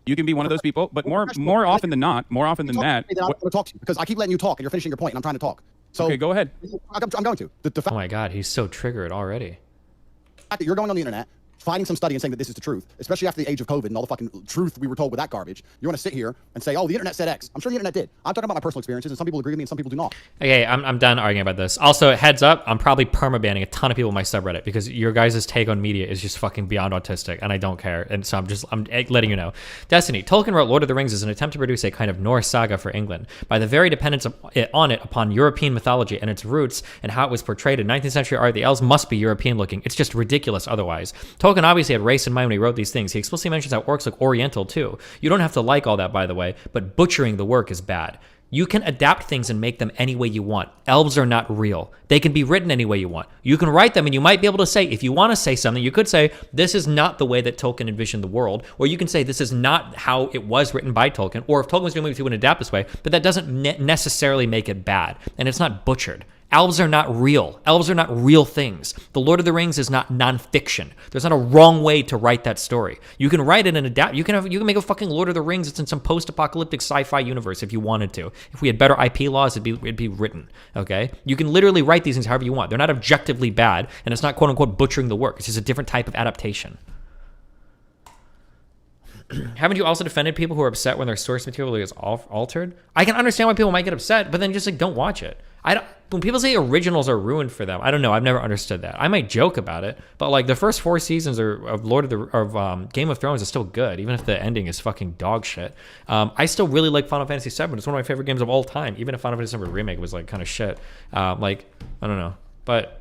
You can be one of those people, but more often than not, more often than that. I'm going to talk to you because I keep letting you talk and you're finishing your point and I'm trying to talk. So okay, go ahead. I'm going to. Oh my God, he's so triggered already. Fact that you're going on the internet, finding some study and saying that this is the truth, especially after the age of COVID and all the fucking truth we were told with that garbage. You want to sit here and say, oh, the internet said X. I'm sure the internet did. I'm talking about my personal experiences, and some people agree with me and some people do not. Okay, I'm done arguing about this. Also, heads up, I'm probably permabanning a ton of people on my subreddit because your guys' take on media is just fucking beyond autistic, and I don't care. And so I'm letting you know. Destiny. Tolkien wrote Lord of the Rings as an attempt to produce a kind of Norse saga for England. By the very dependence on it upon European mythology and its roots and how it was portrayed in 19th century art, the elves must be European looking. It's just ridiculous otherwise. Tolkien obviously had race in mind when he wrote these things. He explicitly mentions how orcs look oriental too. You don't have to like all that, by the way, but butchering the work is bad. You can adapt things and make them any way you want. Elves are not real. They can be written any way you want. You can write them and you might be able to say, if you want to say something, you could say, this is not the way that Tolkien envisioned the world. Or you can say, this is not how it was written by Tolkien. Or if Tolkien was doing movies, he wouldn't adapt this way. But that doesn't necessarily make it bad. And it's not butchered. Elves are not real. Elves are not real things. The Lord of the Rings is not nonfiction. There's not a wrong way to write that story. You can write it and adapt. You can make a fucking Lord of the Rings that's in some post-apocalyptic sci-fi universe if you wanted to. If we had better IP laws, it'd be written. Okay? You can literally write these things however you want. They're not objectively bad, and it's not quote unquote butchering the work. It's just a different type of adaptation. Haven't you also defended people who are upset when their source material is altered? I can understand why people might get upset, but then just like don't watch it. When people say originals are ruined for them, I don't know. I've never understood that. I might joke about it, but like the first 4 seasons of Game of Thrones is still good, even if the ending is fucking dog shit. I still really like Final Fantasy VII. It's one of my favorite games of all time, even if Final Fantasy VII Remake was like kind of shit. Like I don't know, but.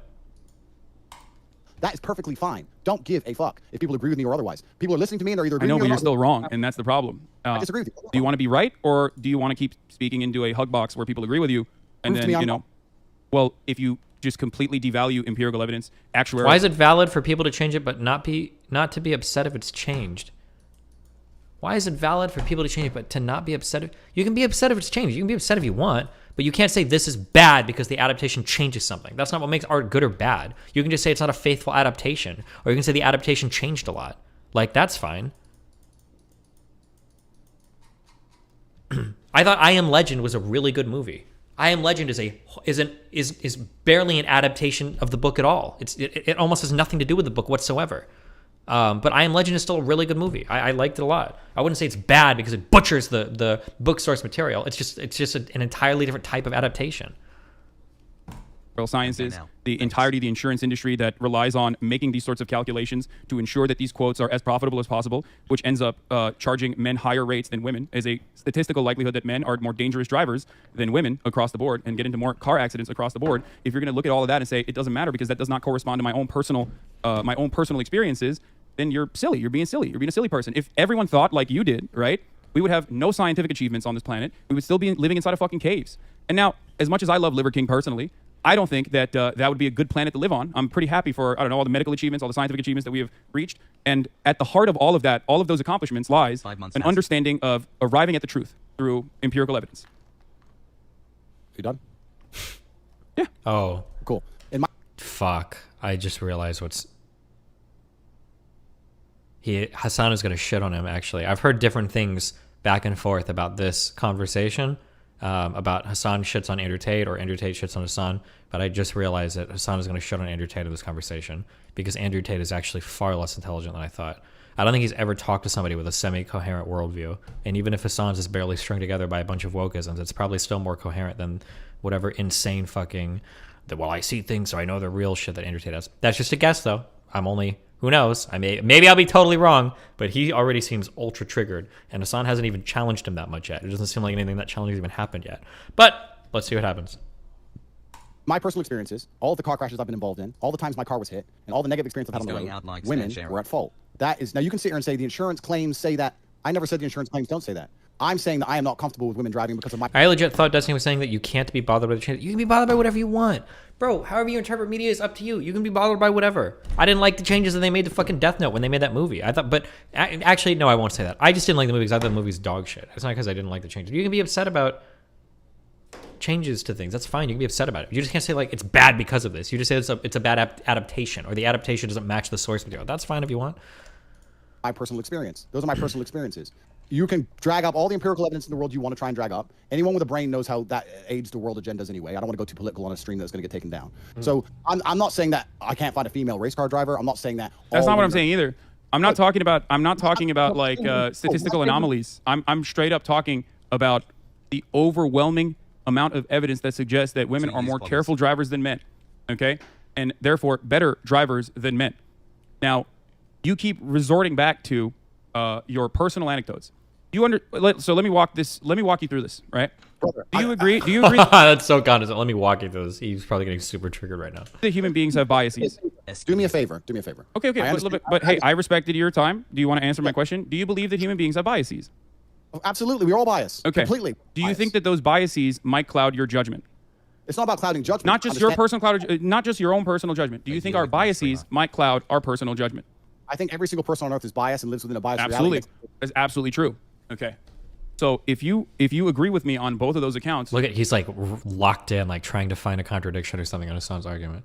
That is perfectly fine. Don't give a fuck if people agree with me or otherwise. People are listening to me and they're either agreeing I know, with but me or you're not. still wrong, and that's the problem. I disagree with you. Do you want to be right, or do you want to keep speaking into a hug box where people agree with you, and then you know? Well, if you just completely devalue empirical evidence, actuarial. Why is it valid for people to change it, but not to be upset if it's changed? Why is it valid for people to change it, but to not be upset? You can be upset if it's changed. You can be upset if you want, but you can't say this is bad because the adaptation changes something. That's not what makes art good or bad. You can just say it's not a faithful adaptation, or you can say the adaptation changed a lot. Like, that's fine. I thought I Am Legend was a really good movie. I Am Legend is barely an adaptation of the book at all. It almost has nothing to do with the book whatsoever. But I Am Legend is still a really good movie. I liked it a lot. I wouldn't say it's bad because it butchers the book source material. It's just an entirely different type of adaptation. Sciences, the entirety of the insurance industry that relies on making these sorts of calculations to ensure that these quotes are as profitable as possible, which ends up charging men higher rates than women, as a statistical likelihood that men are more dangerous drivers than women across the board and get into more car accidents across the board. If you're going to look at all of that and say it doesn't matter because that does not correspond to my own personal experiences, then you're silly. You're being silly. You're being a silly person. If everyone thought like you did, right, we would have no scientific achievements on this planet. We would still be living inside of fucking caves. And now, as much as I love Liver King personally, I don't think that that would be a good planet to live on. I'm pretty happy for, I don't know, all the medical achievements, all the scientific achievements that we have reached. And at the heart of all of that, all of those accomplishments lies an understanding of arriving at the truth through empirical evidence. You done? Yeah. Oh. Cool. Fuck. I just realized Hasan is going to shit on him, actually. I've heard different things back and forth about this conversation. About Hasan shits on Andrew Tate or Andrew Tate shits on Hasan, but I just realized that Hasan is going to shit on Andrew Tate in this conversation because Andrew Tate is actually far less intelligent than I thought. I don't think he's ever talked to somebody with a semi-coherent worldview, and even if Hasan's is barely strung together by a bunch of wokeisms, it's probably still more coherent than whatever insane fucking, well, I see things so I know they're real shit that Andrew Tate has. That's just a guess, though. Who knows? Maybe I'll be totally wrong, but he already seems ultra triggered, and Hasan hasn't even challenged him that much yet. It doesn't seem like anything that challenge has even happened yet. But let's see what happens. My personal experiences, all of the car crashes I've been involved in, all the times my car was hit, and all the negative experience I've had on the road, like women were at fault. That is, now you can sit here and say the insurance claims say that. I never said the insurance claims don't say that. I'm saying that I am not comfortable with women driving because of my... I legit thought Destiny was saying that you can't be bothered by the change. You can be bothered by whatever you want. Bro, however you interpret media is up to you. You can be bothered by whatever. I didn't like the changes that they made to fucking Death Note when they made that movie. I thought, but actually, no, I won't say that. I just didn't like the movie because I thought the movie's dog shit. It's not because I didn't like the changes. You can be upset about changes to things. That's fine. You can be upset about it. You just can't say, like, it's bad because of this. You just say it's a bad adaptation, or the adaptation doesn't match the source material. That's fine if you want. My personal experience. Those are my personal experiences. You can drag up all the empirical evidence in the world you want to try and drag up. Anyone with a brain knows how that aids the world agendas anyway. I don't want to go too political on a stream that's going to get taken down. So I'm not saying that I can't find a female race car driver. I'm not saying that. That's not what I'm saying either. I'm not talking about like statistical anomalies. I'm straight up talking about the overwhelming amount of evidence that suggests that women are more careful drivers than men, okay? And therefore better drivers than men. Now, you keep resorting back to your personal anecdotes. So let me walk you through this, right? Do you agree? That's so condescending. Let me walk you through this. He's probably getting super triggered right now. That human beings have biases. Do me a favor. Okay. But hey, I respected your time. Do you want to answer my question? Do you believe that human beings have biases? Absolutely. We're all biased. Okay. Completely. Do you think that those biases might cloud your judgment? It's not about clouding judgment. Not just not just your own personal judgment. Do you think our biases might cloud our personal judgment? I think every single person on earth is biased and lives within a biased Absolutely. reality. That's absolutely true. Okay. So if you agree with me on both of those accounts, Look at, he's like locked in, like trying to find a contradiction or something on Hasan's argument.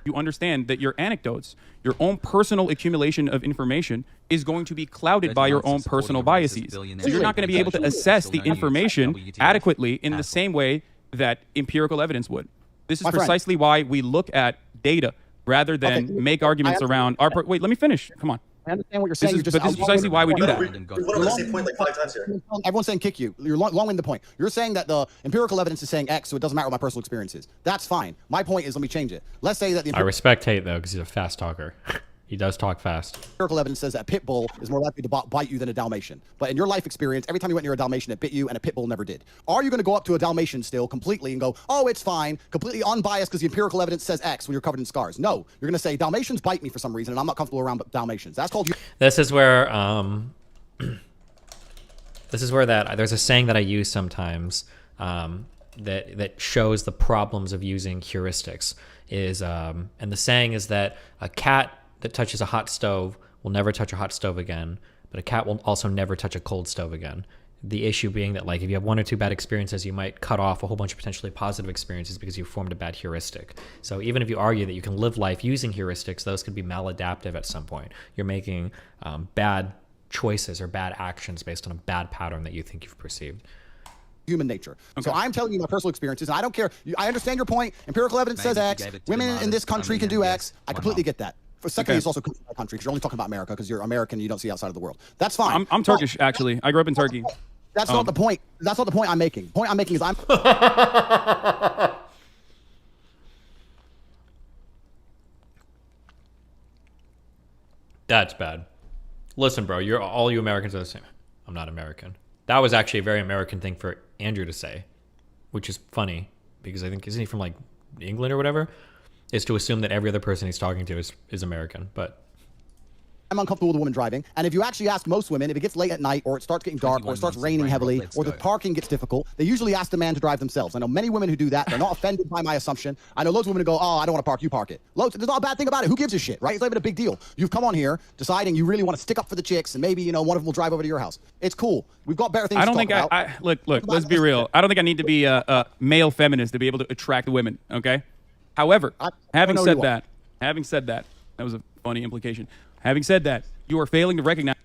you understand that your anecdotes, your own personal accumulation of information is going to be clouded by your own personal biases. So you're not going to be able to assess the information adequately in the same way that empirical evidence would. This is precisely why we look at data rather than make arguments around our... Wait, let me finish. Come on. I understand what you're saying. This is precisely why we do that. We've went over the same point like 5 times here. Everyone's saying kick you. You're long-winded the point. You're saying that the empirical evidence is saying X, so it doesn't matter what my personal experience is. That's fine. My point is, let me change it. Let's say that the I respect Tate, though, because he's a fast talker. He does talk fast. empirical evidence says that a pit bull is more likely to bite you than a Dalmatian. But in your life experience, every time you went near a Dalmatian, it bit you, and a pit bull never did. Are you going to go up to a Dalmatian still completely and go, oh, it's fine, completely unbiased because the empirical evidence says X when you're covered in scars? No. You're going to say, Dalmatians bite me for some reason, and I'm not comfortable around Dalmatians. That's called... This is where there's a saying that I use sometimes that shows the problems of using heuristics is and the saying is that a cat that touches a hot stove will never touch a hot stove again, but a cat will also never touch a cold stove again. The issue being that, like, if you have 1 or 2 bad experiences, you might cut off a whole bunch of potentially positive experiences because you formed a bad heuristic. So even if you argue that you can live life using heuristics, those could be maladaptive at some point. You're making bad choices or bad actions based on a bad pattern that you think you've perceived. Human nature. Okay. So I'm telling you my personal experiences, and I don't care. I understand your point. Empirical evidence says X. Women in this country can do X. I completely get that. Secondly, it's also my country because you're only talking about America because you're American and you don't see outside of the world. That's fine. I'm Turkish, actually. I grew up in Turkey. That's not the point. That's not the point I'm making. The point I'm making is I'm... That's bad. Listen, bro, all you Americans are the same. I'm not American. That was actually a very American thing for Andrew to say, which is funny because I think, isn't he from like England or whatever? Is to assume that every other person he's talking to is American, but... I'm uncomfortable with a woman driving. And if you actually ask most women, if it gets late at night or it starts getting dark or it starts raining heavily or the parking gets difficult, they usually ask the man to drive themselves. I know many women who do that. They're not offended by my assumption. I know loads of women who go, oh, I don't want to park, you park it. Loads, there's not a bad thing about it. Who gives a shit, right? It's not even a big deal. You've come on here deciding you really want to stick up for the chicks and maybe, you know, one of them will drive over to your house. It's cool. We've got better things to talk about. I look, let's be real. I don't think I need to be a male feminist to be able to attract women, okay? However, having said that, that was a funny implication. Having said that, you are failing to recognize.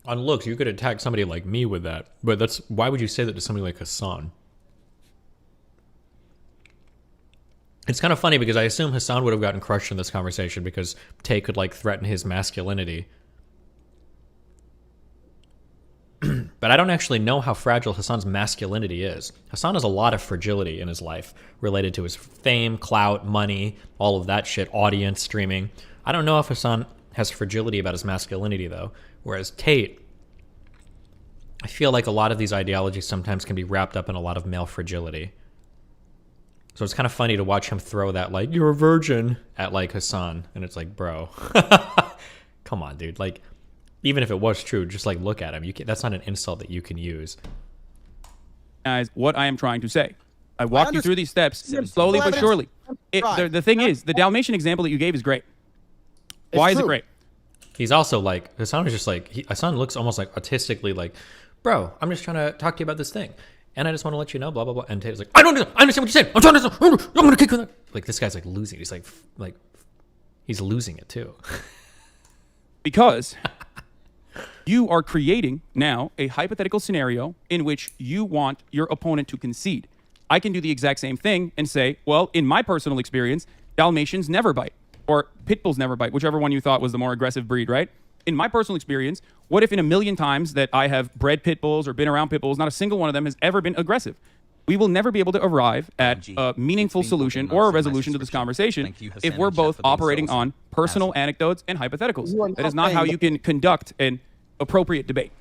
On looks, you could attack somebody like me with that, but why would you say that to somebody like Hasan? It's kind of funny because I assume Hasan would have gotten crushed in this conversation because Tay could like threaten his masculinity. But I don't actually know how fragile Hasan's masculinity is. Hasan has a lot of fragility in his life related to his fame, clout, money, all of that shit, audience, streaming. I don't know if Hasan has fragility about his masculinity, though. Whereas Tate, I feel like a lot of these ideologies sometimes can be wrapped up in a lot of male fragility. So it's kind of funny to watch him throw that, like, you're a virgin, at, like, Hasan. And it's like, bro, come on, dude. Like, even if it was true, just, like, look at him. That's not an insult that you can use. Guys, what I am trying to say. I walked you through these steps slowly but surely. The thing is, the Dalmatian example that you gave is great. Why is it great? He's also like, Hasan is just like, Hasan looks almost like autistically like, bro, I'm just trying to talk to you about this thing. And I just want to let you know, blah, blah, blah. And Tate's like, I understand what you're saying. I'm trying to, I'm going to kick you. Like, this guy's like losing. He's like, he's losing it too. Because You are creating now a hypothetical scenario in which you want your opponent to concede. I can do the exact same thing and say, well, in my personal experience, Dalmatians never bite, or pit bulls never bite, whichever one you thought was the more aggressive breed, right? In my personal experience, what if in a million times that I have bred pit bulls or been around pit bulls, not a single one of them has ever been aggressive? We will never be able to arrive at a meaningful solution or a resolution to this conversation if we're both operating on personal anecdotes and hypotheticals. That is not how you can conduct an appropriate debate.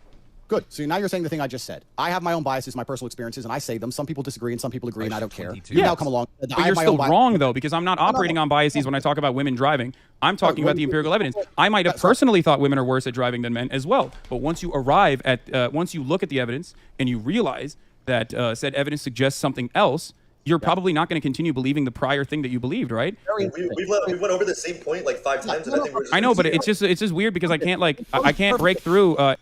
Good. So now you're saying the thing I just said. I have my own biases, my personal experiences, and I say them. Some people disagree and some people agree, and I don't care. You now come along. But you're still wrong, though, because I'm not operating on biases when I talk about women driving. I'm talking about the empirical evidence. I might have personally thought women are worse at driving than men as well. But once you arrive at, once you look at the evidence and you realize that said evidence suggests something else, you're probably not going to continue believing the prior thing that you believed, right? We went over the same point like 5 times, and I think we're just. I know, but it's just weird because I can't I can't break through.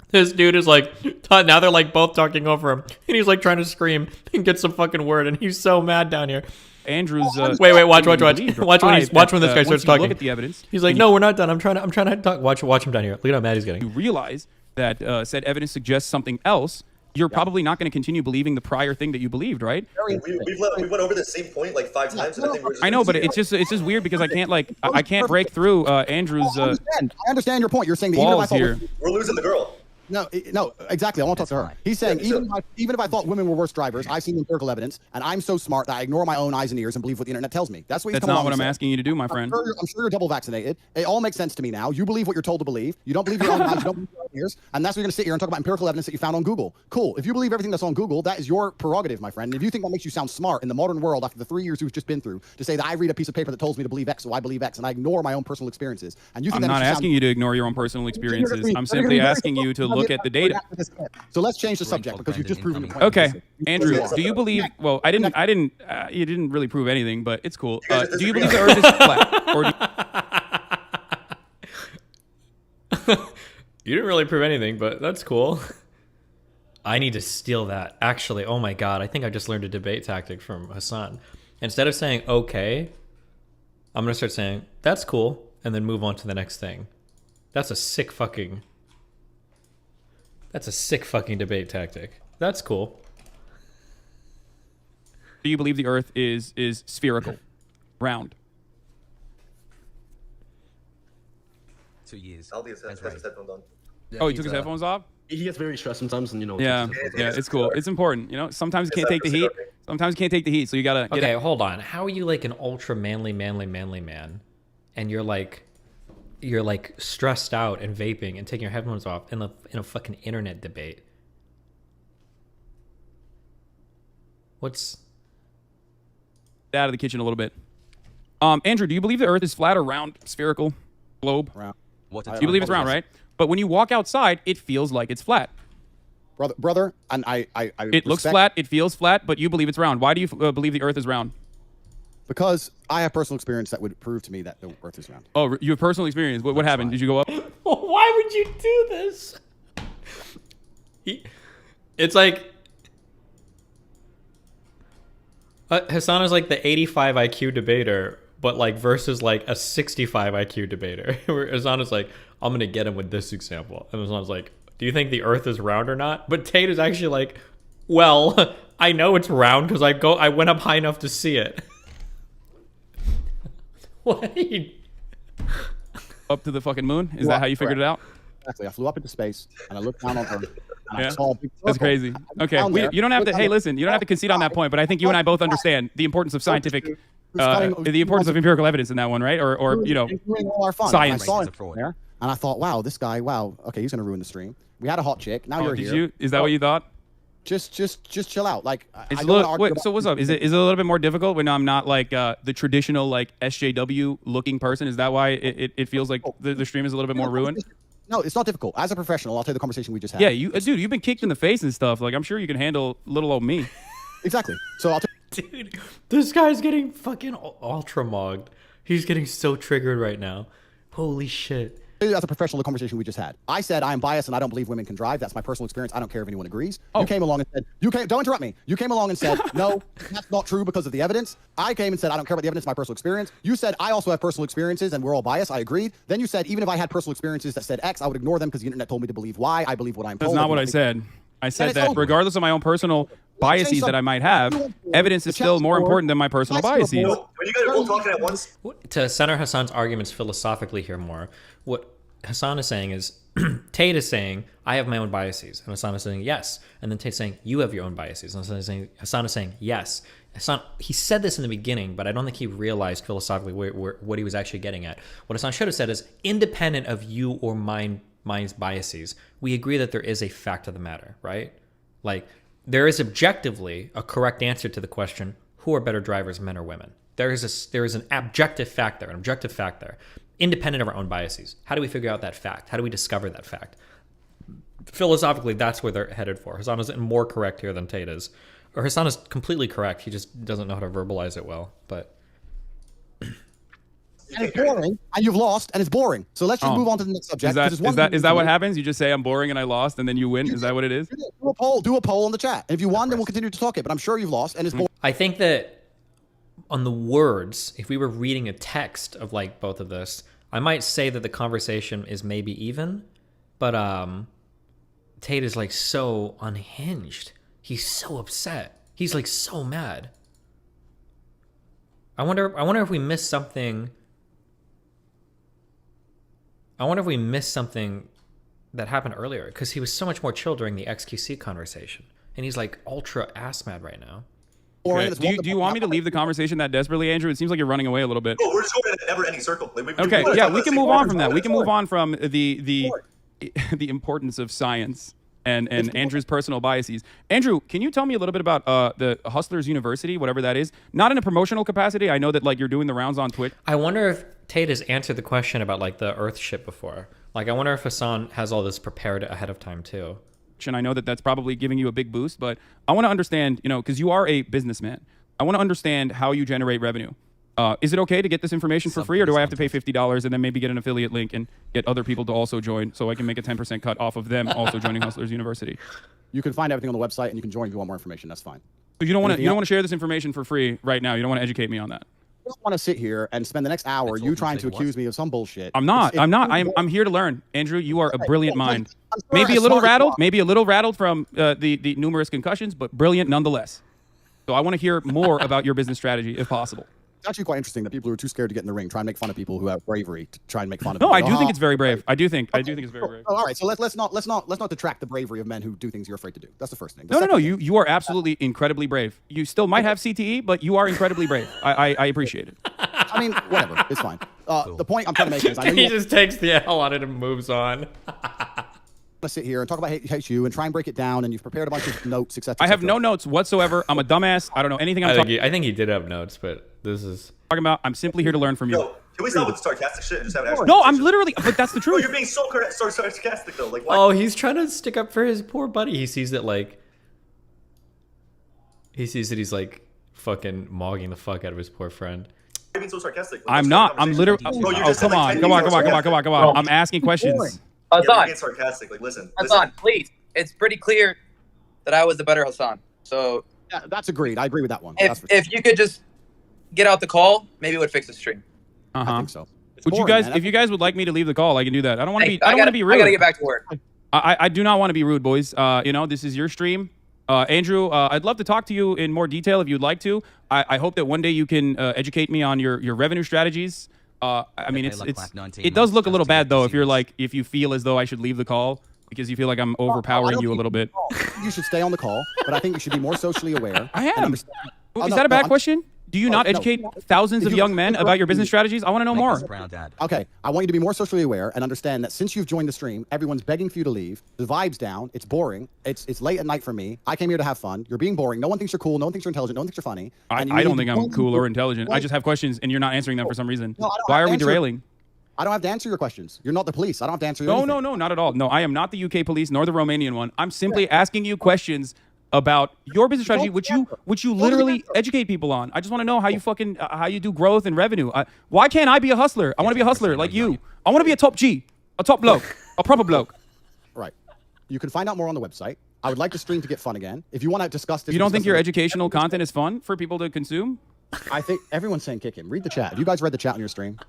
This dude is like, now they're like both talking over him, and he's like trying to scream and get some fucking word, and he's so mad down here. Andrew's. Wait, watch when this guy starts talking. Look at the evidence. He's like, no, we're not done. I'm trying to talk. Watch him down here. Look at how mad he's getting. You realize that said evidence suggests something else. You're probably not going to continue believing the prior thing that you believed, right? We went over the same point like 5 times, and I think we're just. I know, but it's just weird because I can't break through Andrew's. I understand your point. You're saying that even if I thought we're losing the girl. No, exactly. I want to talk to her. He's saying even if I thought women were worse drivers, I've seen empirical evidence, and I'm so smart that I ignore my own eyes and ears and believe what the internet tells me. That's what he's That's not what I'm asking you to do, my friend. I'm sure you're double vaccinated. It all makes sense to me now. You believe what you're told to believe. You don't believe your own eyes. You don't believe your own ears, and that's what you're going to sit here and talk about empirical evidence that you found on Google. Cool. If you believe everything that's on Google, that is your prerogative, my friend. And if you think that makes you sound smart in the modern world after the 3 years we've just been through, to say that I read a piece of paper that tells me to believe X, so I believe X, and I ignore my own personal experiences, and you think I'm not asking you to ignore your own personal experiences. I'm simply asking you to look at the data. So let's change the subject because you've just proven the point. Okay, Andrew, do you believe? Well, I didn't. You didn't really prove anything, but it's cool. Do you believe the Earth is flat? Or you didn't really prove anything, but that's cool. I need to steal that. Actually, oh my god, I think I just learned a debate tactic from Hasan. Instead of saying okay, I'm gonna start saying that's cool, and then move on to the next thing. That's a sick fucking debate tactic. That's cool. Do you believe the Earth is spherical, round? 2 years. Aldi has his headphones on. Oh, he took his headphones off? He gets very stressed sometimes, and Yeah, it's cool. It's important. You know, sometimes you can't take the heat. Sometimes you can't take the heat, so you gotta. Okay, hold on. How are you like an ultra manly man, and you're like stressed out and vaping and taking your headphones off in a fucking internet debate? What's out of the kitchen a little bit? Andrew, do you believe the Earth is flat or round, spherical, globe? Round. You believe it's round, right? But when you walk outside, it feels like it's flat. Brother, and I it looks flat, it feels flat, but you believe it's round. Why do you believe the Earth is round? Because I have personal experience that would prove to me that the Earth is round. Oh, you have personal experience. What happened? Did you go up? Why would you do this? It's like Hasan is like the 85 IQ debater, but like versus like a 65 IQ debater. Where Hasan is like, I'm gonna get him with this example, and Hasan's like, do you think the Earth is round or not? But Tate is actually like, well, I know it's round because I went up high enough to see it. What? Up to the fucking moon? Is that how you figured it out? Exactly. I flew up into space and I looked down on Earth. And Yeah. I saw a big circle. That's crazy. Okay, you don't have to. Hey, listen, you don't have to concede on that point, but I think you and I both understand the importance of scientific, the importance of empirical evidence in that one, right? Or you know, all our fun. science. I saw it there, and I thought, wow, this guy, wow, okay, he's gonna ruin the stream. We had a hot chick. Now you're here. Is that what you thought? Just chill out. Like, It's so what's up? Is it a little bit more difficult when I'm not like the traditional like SJW looking person? Is that why it feels like the stream is a little bit more ruined? No, it's not difficult. As a professional, I'll tell you the conversation we just had. Yeah, dude, you've been kicked in the face and stuff. Like, I'm sure you can handle little old me. Exactly. So Dude, this guy's getting fucking ultra mogged. He's getting so triggered right now. Holy shit. That's a professional conversation we just had. I said I am biased and I don't believe women can drive. That's my personal experience. I don't care if anyone agrees. You came along and said, don't interrupt me. You came along and said, no, that's not true because of the evidence. I came and said, I don't care about the evidence, my personal experience. You said, I also have personal experiences and we're all biased. I agreed. Then you said, even if I had personal experiences that said X, I would ignore them because the internet told me to believe Y. I believe what I'm told. That's not what I said. I said that regardless of my own personal biases that I might have, evidence is still more important than my personal biases. When you guys are both talking at once. To center Hasan's arguments philosophically here more, what Hasan is saying is, Tate is saying, I have my own biases. And Hasan is saying, yes. And then Tate's saying, you have your own biases. And Hasan is saying, yes. Hasan, he said this in the beginning, but I don't think he realized philosophically what he was actually getting at. What Hasan should have said is, independent of you or mine's biases, we agree that there is a fact of the matter, right? Like, there is objectively a correct answer to the question, who are better drivers, men or women? There is an objective fact there, independent of our own biases. How do we figure out that fact? How do we discover that fact? Philosophically, that's where they're headed for. Hasan is more correct here than Tate is. Or Hasan is completely correct. He just doesn't know how to verbalize it well. But and it's boring, and you've lost, and it's boring. So let's just move on to the next subject. Is that what happens? You just say I'm boring and I lost, and then you win? Is that what it is? Do a poll on the chat. And if you won, then we'll continue to talk it. But I'm sure you've lost, and it's boring. I think that on the words, if we were reading a text of like both of this, I might say that the conversation is maybe even, but Tate is like so unhinged. He's so upset. He's like so mad. I wonder if we missed something. I wonder if we missed something that happened earlier, because he was so much more chill during the XQC conversation, and he's like ultra ass mad right now. Okay. Do you want me to leave the conversation that desperately, Andrew? It seems like you're running away a little bit. No, we're just going in a never-ending circle. Like, Okay, yeah, we can move on from that. We can move on from the importance of science and Andrew's personal biases. Andrew, can you tell me a little bit about the Hustlers University, whatever that is? Not in a promotional capacity. I know that like you're doing the rounds on Twitch. I wonder if Tate has answered the question about like the Earth ship before. Like, I wonder if Hasan has all this prepared ahead of time too. And I know that that's probably giving you a big boost, but I want to understand, because you are a businessman. I want to understand how you generate revenue. Is it okay to get this information for free, or do I have to pay $50 and then maybe get an affiliate link and get other people to also join so I can make a 10% cut off of them also joining Hustlers University? You can find everything on the website, and you can join if you want more information. That's fine. So you don't want to share this information for free right now. You don't want to educate me on that. I don't want to sit here and spend the next hour you trying to accuse me of some bullshit. I'm not. I'm here to learn. Andrew, you are a brilliant mind. Maybe a little rattled from the numerous concussions, but brilliant nonetheless. So I want to hear more about your business strategy if possible. It's actually quite interesting that people who are too scared to get in the ring try and make fun of people who have bravery to try and make fun of. No, I do think it's very brave. I do think it's very brave. All right, so let's not detract the bravery of men who do things you're afraid to do. That's the first thing. No. You are absolutely incredibly brave. You still might have CTE, but you are incredibly brave. I appreciate it. I mean, whatever. It's fine. The point I'm trying to make is he just takes the L on it and moves on. To sit here and talk about hate you and try and break it down, and you've prepared a bunch of notes, etc. I have no notes whatsoever. I'm a dumbass. I don't know anything. I think he did have notes, but this is talking about. I'm simply here to learn from you. Yo, can we stop with the sarcastic shit and just have an actual No, I'm conversation? literally. But that's the No, truth. you're being so sarcastic though. Like, why? Oh, he's trying to stick up for his poor buddy. He sees that he's like fucking mogging the fuck out of his poor friend. You're being so sarcastic. I'm not. I'm literally. Bro, you Oh, just said, come like, on. 10 things Come on. I'm asking questions. Yeah, you're Hasan, being sarcastic. Like, listen. Hasan, please. It's pretty clear that I was the better Hasan. So Yeah, that's agreed. I agree with that one. if you could just get out the call, maybe it would fix the stream. I think so. It's Would you boring, guys, man. if you guys would like me to leave the call, I can do that. I don't want to be. I don't want to be rude. I gotta get back to work. I do not want to be rude, boys. This is your stream. Andrew, I'd love to talk to you in more detail if you'd like to. I hope that one day you can educate me on your revenue strategies. I mean, it does look a little bad though if you feel as though I should leave the call because you feel like I'm overpowering you a little bit. You should stay on the call, but I think you should be more socially aware. I am. Is that a bad question? Do you not educate thousands of young men about your business strategies? I want to know more. Okay, I want you to be more socially aware and understand that since you've joined the stream, everyone's begging for you to leave. The vibe's down. It's boring. It's late at night for me. I came here to have fun. You're being boring. No one thinks you're cool. No one thinks you're intelligent. No one thinks you're funny. I don't think I'm cool or intelligent. I just have questions, and you're not answering them for some reason. Why are we derailing? I don't have to answer your questions. You're not the police. I don't have to answer your No, not at all. No, I am not the UK police nor the Romanian one. I'm simply asking you questions about your business strategy, which you literally educate people on. I just want to know how you how you do growth and revenue. Why can't I be a hustler? I want to be a hustler like you. I want to be a top G. A top bloke. A proper bloke. Right. You can find out more on the website. I would like the stream to get fun again. If you want to discuss this, You don't think your educational content is fun for people to consume? I think everyone's saying kick him. Read the chat. Have you guys read the chat on your stream?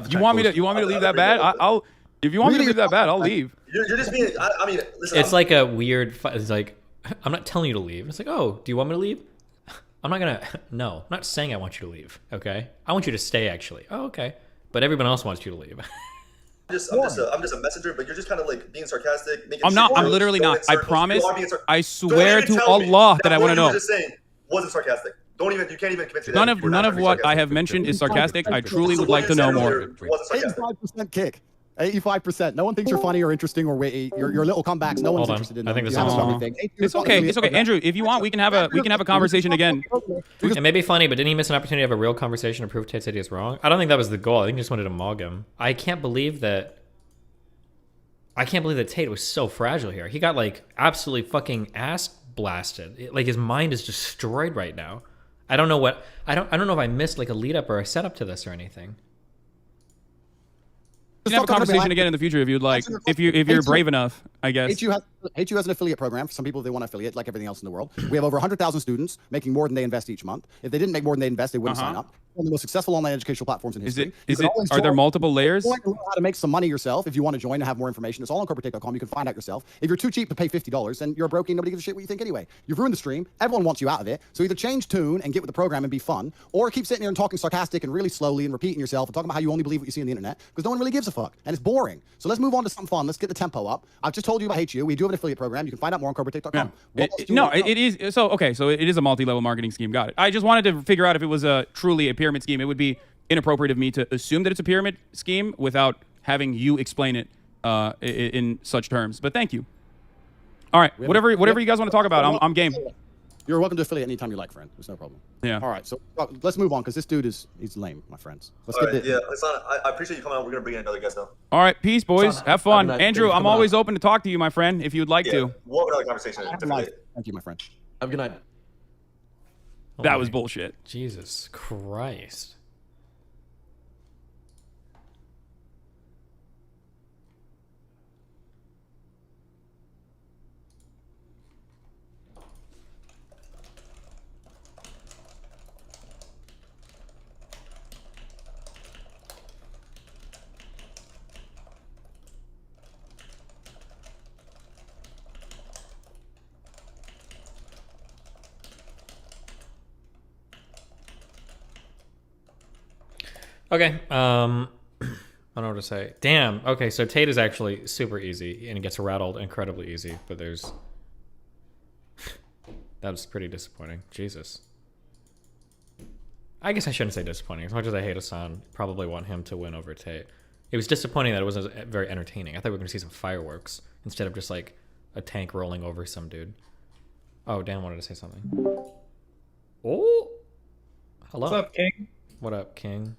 You want me to leave that bad? I'll. If you want me to leave that bad, I'll leave. You're just being. I mean, listen. It's like a weird. It's like, I'm not telling you to leave. It's like, oh, do you want me to leave? I'm not gonna. No, I'm not saying I want you to leave. Okay, I want you to stay. Actually, oh, okay. But everyone else wants you to leave. I'm just a messenger, but you're just kind of like being sarcastic. I'm not. I'm literally not. I promise. I swear to Allah that I want to know. Just saying, wasn't sarcastic. Don't even. You can't even commit to that. None of what I have mentioned is sarcastic. I truly would like to know more. 85% kick. 85%. No one thinks you're funny or interesting or witty. Your little comebacks. No one's interested in them. I think this is It's okay. It's okay, Andrew. If you want, we can have a conversation again. It may be funny, but didn't he miss an opportunity to have a real conversation to prove Tate's idea is wrong? I don't think that was the goal. I think he just wanted to mog him. I can't believe that Tate was so fragile here. He got like absolutely fucking ass blasted. Like his mind is destroyed right now. I don't know if I missed like a lead up or a setup to this or anything. We can have a conversation again in the future if you'd like. If you're brave enough, I guess. HU has an affiliate program for some people if they want to affiliate, like everything else in the world. We have over 100,000 students making more than they invest each month. If they didn't make more than they invest, they wouldn't sign up. One of the most successful online educational platforms in history. Are there multiple layers? Learn how to make some money yourself if you want to join and have more information. It's all on corporatate.com. You can find out yourself. If you're too cheap to pay $50, then you're broke and nobody gives a shit what you think anyway. You've ruined the stream. Everyone wants you out of it. So either change tune and get with the program and be fun, or keep sitting there and talking sarcastic and really slowly and repeating yourself and talking about how you only believe what you see on the internet because no one really gives a fuck and it's boring. So let's move on to some fun. Let's get the tempo up. I've just told you about HU. We do have an affiliate program. You can find out more on corporatate.com. It is. So it is a multi-level marketing scheme. Got it. I just wanted to figure out if it was truly a pyramid scheme. It would be inappropriate of me to assume that it's a pyramid scheme without having you explain it in such terms. But thank you. All right, whatever you guys want to talk about, I'm game. You're welcome to affiliate anytime you like, friend. There's no problem. Yeah. All right, so let's move on because this dude he's lame, my friends. Let's All right, yeah, Hasan, I appreciate you coming out. We're gonna bring in another guest now. All right, peace, boys. Have fun, Andrew. I'm always open to talk to you, my friend, if you'd like to. We'll have another conversation. Thank you, my friend. Have a good night. That was bullshit. Jesus Christ. Okay, I don't know what to say. Damn, okay, so Tate is actually super easy, and it gets rattled incredibly easy, but there's... That was pretty disappointing. Jesus. I guess I shouldn't say disappointing. As much as I hate Hasan, probably want him to win over Tate. It was disappointing that it wasn't very entertaining. I thought we were going to see some fireworks, instead of just, like, a tank rolling over some dude. Oh, Dan wanted to say something. Oh! Hello. What's up, King? What up, King?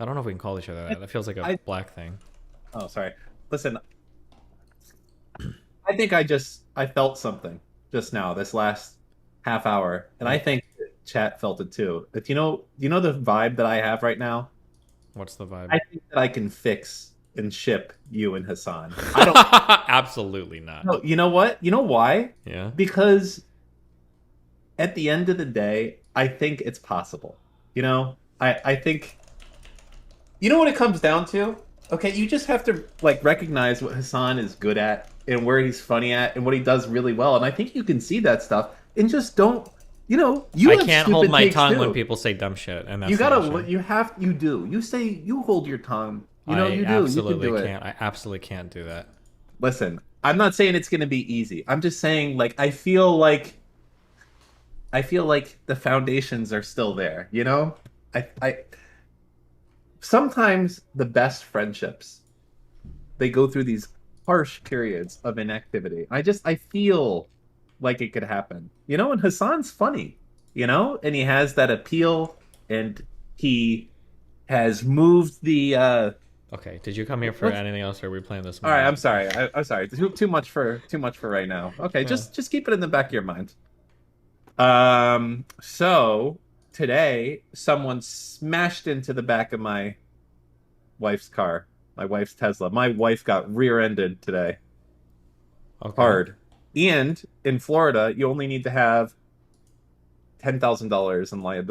I don't know if we can call each other that. That feels like a black thing. Oh, sorry. Listen, I think I felt something just now, this last half hour, and I think chat felt it too. But you know the vibe that I have right now? What's the vibe? I think that I can fix and ship you and Hasan. I don't. Absolutely not. No, you know what? You know why? Yeah. Because at the end of the day, I think it's possible. You know, I think. You know what it comes down to? Okay, you just have to like recognize what Hasan is good at and where he's funny at and what he does really well. And I think you can see that stuff and just don't. You know, I can't hold my tongue when people say dumb shit, and that's you hold your tongue. You know, you do. Absolutely you can do can't. I absolutely can't do that. Listen, I'm not saying it's going to be easy. I'm just saying, like, I feel like the foundations are still there. You know, I sometimes the best friendships, they go through these harsh periods of inactivity. I feel like it could happen, you know. And Hasan's funny, you know, and he has that appeal, and he has moved the. Okay, did you come here for anything else, or are we playing this? All right, I'm sorry. I'm sorry. Too much for right now. Okay, yeah. just keep it in the back of your mind. So today, someone smashed into the back of my wife's car. My wife's Tesla. My wife got rear-ended today. Okay. Hard. And in Florida, you only need to have $10,000 in liability.